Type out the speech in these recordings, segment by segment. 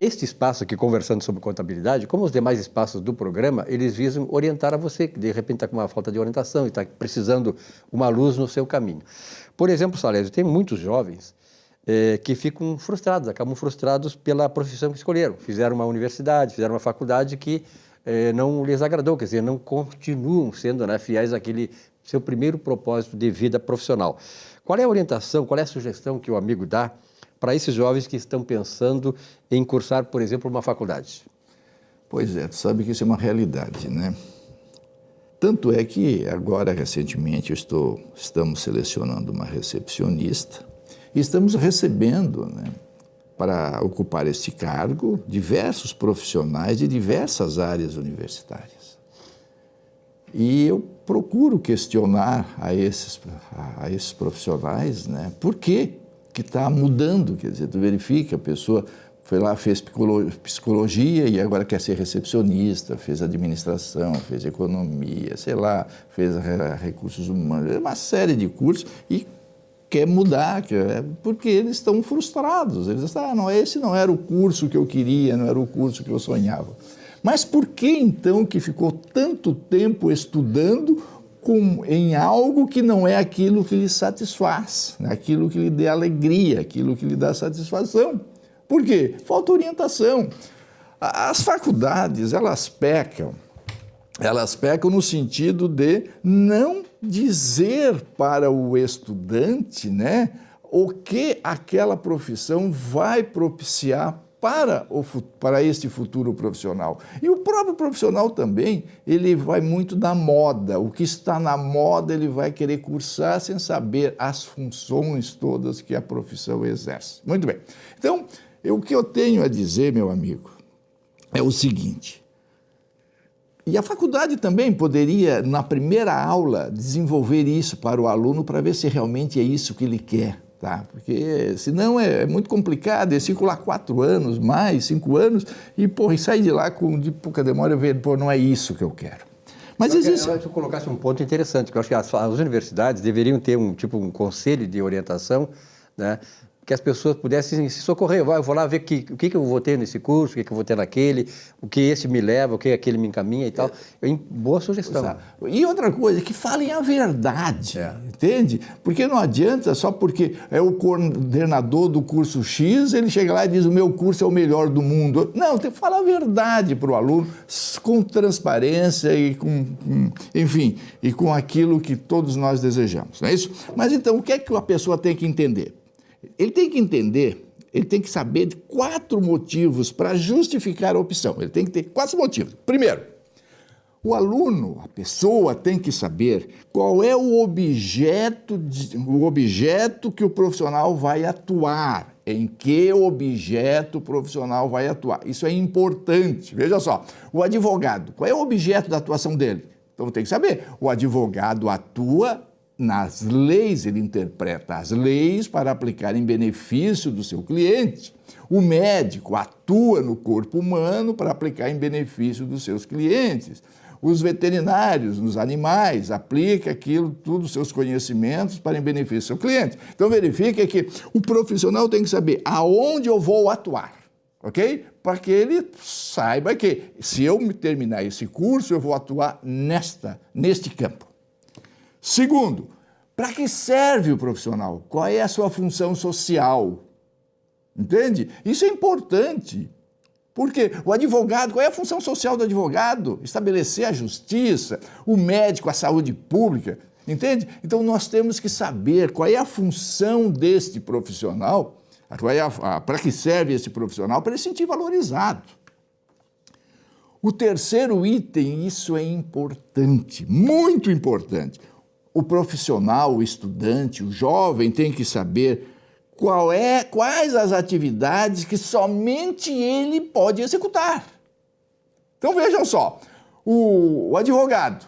este espaço aqui, conversando sobre contabilidade, como os demais espaços do programa, eles visam orientar a você, que de repente está com uma falta de orientação e está precisando uma luz no seu caminho. Por exemplo, Salésio, tem muitos jovens que ficam frustrados, acabam frustrados pela profissão que escolheram. Fizeram uma universidade, fizeram uma faculdade que não lhes agradou, quer dizer, não continuam sendo, né, fiéis àquele seu primeiro propósito de vida profissional. Qual é a orientação, qual é a sugestão que o amigo dá para esses jovens que estão pensando em cursar, por exemplo, uma faculdade? Pois é, tu sabe que isso é uma realidade, né? Tanto é que agora, recentemente, estamos selecionando uma recepcionista e estamos recebendo, né, para ocupar este cargo, diversos profissionais de diversas áreas universitárias. E eu procuro questionar a esses profissionais, né, por que está mudando, quer dizer, tu verifica, a pessoa foi lá, fez psicologia e agora quer ser recepcionista, fez administração, fez economia, sei lá, fez recursos humanos, uma série de cursos e quer mudar, porque eles estão frustrados. Eles estão, não, esse não era o curso que eu queria, não era o curso que eu sonhava. Mas por que então que ficou tanto tempo estudando em algo que não é aquilo que lhe satisfaz, aquilo que lhe dê alegria, aquilo que lhe dá satisfação? Por quê? Falta orientação. As faculdades, elas pecam no sentido de não dizer para o estudante, né, o que aquela profissão vai propiciar para este futuro profissional. E o próprio profissional também, ele vai muito da moda. O que está na moda, ele vai querer cursar sem saber as funções todas que a profissão exerce. Muito bem. Então, o que eu tenho a dizer, meu amigo, é o seguinte. E a faculdade também poderia, na primeira aula, desenvolver isso para o aluno para ver se realmente é isso que ele quer, tá? Porque senão é muito complicado, ele fica lá 4 anos, mais 5 anos, e sai de lá com de pouca demora e vê, não é isso que eu quero. Mas existe... Eu colocasse um ponto interessante, que eu acho que as universidades deveriam ter um conselho de orientação, né? Que as pessoas pudessem se socorrer. Eu vou lá ver o que eu vou ter nesse curso, o que eu vou ter naquele, o que esse me leva, o que aquele me encaminha e tal. Boa sugestão. Exato. E outra coisa, que falem a verdade, entende? Porque não adianta só porque é o coordenador do curso X, ele chega lá e diz o meu curso é o melhor do mundo. Não, tem que falar a verdade para o aluno, com transparência e enfim, e com aquilo que todos nós desejamos, não é isso? Mas então, o que é que a pessoa tem que entender? Ele tem que entender, ele tem que saber de 4 motivos para justificar a opção. Ele tem que ter 4 motivos. Primeiro, o aluno, a pessoa tem que saber qual é o objeto que o profissional vai atuar. Em que objeto o profissional vai atuar. Isso é importante. Veja só, o advogado, qual é o objeto da atuação dele? Então tem que saber. O advogado atua nas leis, ele interpreta as leis para aplicar em benefício do seu cliente. O médico atua no corpo humano para aplicar em benefício dos seus clientes. Os veterinários, nos animais, aplica aquilo, tudo, seus conhecimentos para em benefício do seu cliente. Então verifica que o profissional tem que saber aonde eu vou atuar, ok? Para que ele saiba que se eu terminar esse curso, eu vou atuar neste campo. Segundo, para que serve o profissional? Qual é a sua função social? Entende? Isso é importante. Porque o advogado, qual é a função social do advogado? Estabelecer a justiça, o médico, a saúde pública, entende? Então nós temos que saber qual é a função deste profissional, para que serve esse profissional, para ele se sentir valorizado. O terceiro item, isso é importante, muito importante. O profissional, o estudante, o jovem tem que saber quais as atividades que somente ele pode executar. Então vejam só, o advogado,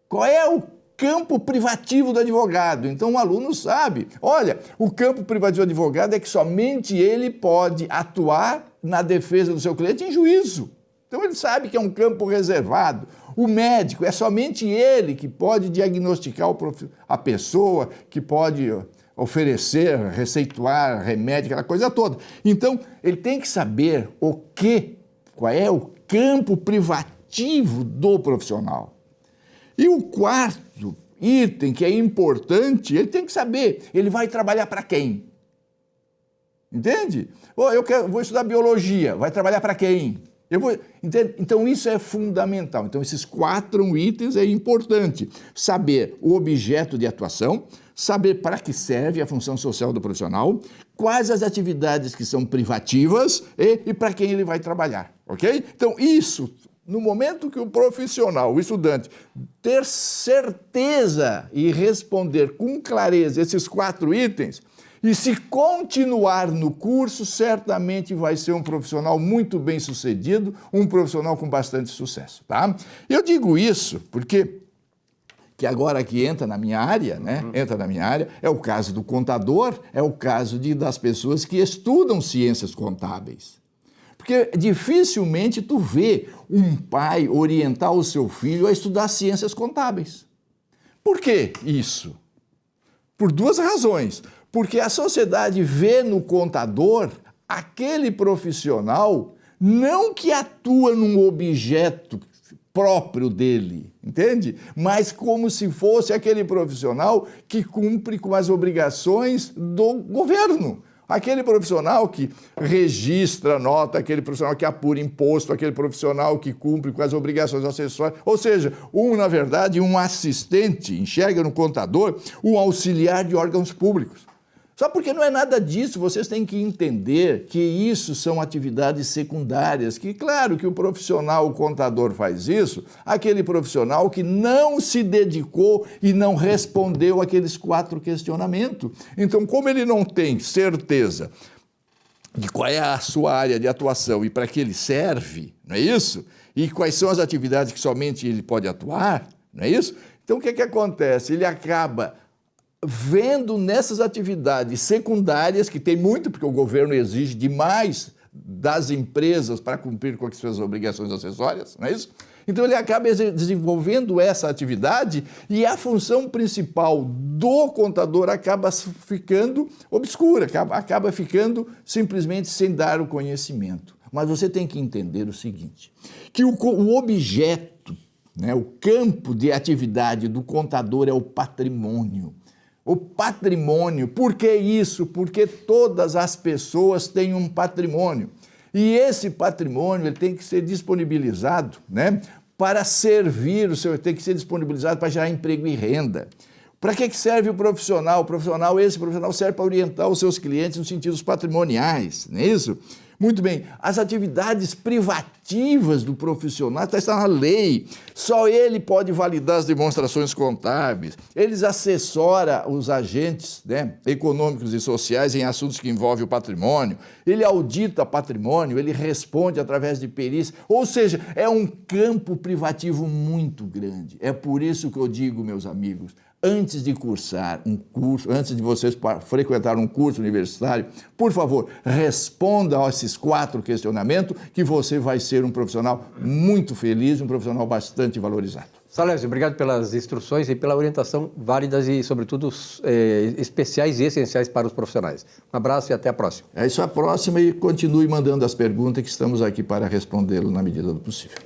qual é o campo privativo do advogado? Então o aluno sabe, olha, o campo privativo do advogado é que somente ele pode atuar na defesa do seu cliente em juízo. Então ele sabe que é um campo reservado. O médico, é somente ele que pode diagnosticar a pessoa, que pode oferecer, receituar remédio, aquela coisa toda. Então, ele tem que saber qual é o campo privativo do profissional. E o quarto item, que é importante, ele tem que saber, ele vai trabalhar para quem? Entende? Vou estudar biologia, vai trabalhar para quem? Entende? Então, isso é fundamental. Então, esses 4 itens é importante. Saber o objeto de atuação, saber para que serve a função social do profissional, quais as atividades que são privativas e para quem ele vai trabalhar, ok? Então, isso, no momento que o profissional, o estudante, ter certeza e responder com clareza esses 4 itens, e se continuar no curso, certamente vai ser um profissional muito bem sucedido, um profissional com bastante sucesso, tá? Eu digo isso porque que agora que entra na minha área, né? Entra na minha área, é o caso do contador, é o caso das pessoas que estudam ciências contábeis. Porque dificilmente tu vê um pai orientar o seu filho a estudar ciências contábeis. Por que isso? Por 2 razões. Porque a sociedade vê no contador aquele profissional não que atua num objeto próprio dele, entende? Mas como se fosse aquele profissional que cumpre com as obrigações do governo. Aquele profissional que registra nota, aquele profissional que apura imposto, aquele profissional que cumpre com as obrigações acessórias. Ou seja, na verdade, um assistente, enxerga no contador um auxiliar de órgãos públicos. Só porque não é nada disso, vocês têm que entender que isso são atividades secundárias, que claro que o profissional, o contador faz isso, aquele profissional que não se dedicou e não respondeu aqueles 4 questionamentos. Então, como ele não tem certeza de qual é a sua área de atuação e para que ele serve, não é isso? E quais são as atividades que somente ele pode atuar, não é isso? Então, o que acontece? Ele acaba vendo nessas atividades secundárias, que tem muito, porque o governo exige demais das empresas para cumprir com as suas obrigações acessórias, não é isso? Então ele acaba desenvolvendo essa atividade e a função principal do contador acaba ficando obscura, acaba ficando simplesmente sem dar o conhecimento. Mas você tem que entender o seguinte, que o objeto, né, o campo de atividade do contador é o patrimônio. O patrimônio, por que isso? Porque todas as pessoas têm um patrimônio. E esse patrimônio ele tem que ser disponibilizado, né, para servir, tem que ser disponibilizado para gerar emprego e renda. Para que serve o profissional? Esse profissional serve para orientar os seus clientes nos sentidos patrimoniais, não é isso? Muito bem, as atividades privativas do profissional está na lei. Só ele pode validar as demonstrações contábeis. Ele assessora os agentes, né, econômicos e sociais em assuntos que envolvem o patrimônio. Ele audita patrimônio, ele responde através de perícia. Ou seja, é um campo privativo muito grande. É por isso que eu digo, meus amigos, antes de cursar um curso, antes de vocês frequentar um curso universitário, por favor, responda a esses 4 questionamentos que você vai ser um profissional muito feliz, um profissional bastante valorizado. Salésio, obrigado pelas instruções e pela orientação válidas e, sobretudo, especiais e essenciais para os profissionais. Um abraço e até a próxima. É isso, a próxima, e continue mandando as perguntas que estamos aqui para respondê-lo na medida do possível.